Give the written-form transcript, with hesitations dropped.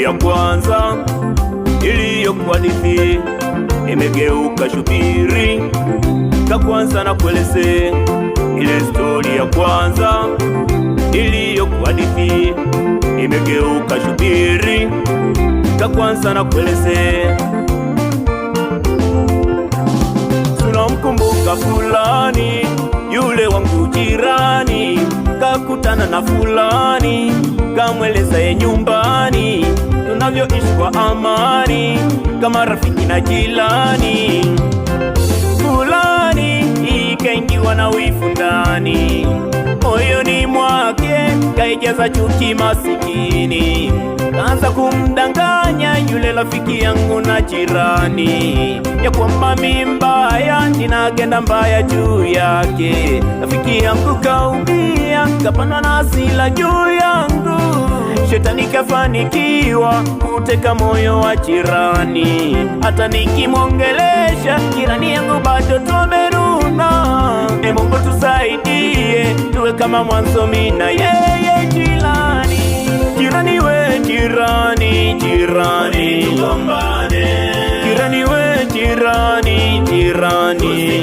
ya kwanza iliyokuwa hadithi imegeuka shubiri. Ka kwanza na kueleze ile stori ya kwanza iliyokuwa hadithi imegeuka shubiri. Ka kwanza na kueleze, tunamkumbuka fulani yule wangu jirani, kakutana na fulani kamweleza ye nyumbani tunavyoishi kwa amani kama rafiki na jilani. Fulani ikaingiwa na wivu ndani, moyoni mwake kaijaza chuki masikini, kaanza kumdanganya yule rafiki yangu na jirani ya kwamba mimi mbaya, nina agenda mbaya juu yake. Rafiki yangu kaumia, kapanda na hasira juu yangu, shetani kafanikiwa kuteka moyo wa jirani. Hata nikimwongelesha jirani yangu bado tumeruna. Mungu tusaidie, tuwe kama mwanzo mimi na yeye. Jirani, jirani we jirani, jirani tugombane. Jirani we jirani, jirani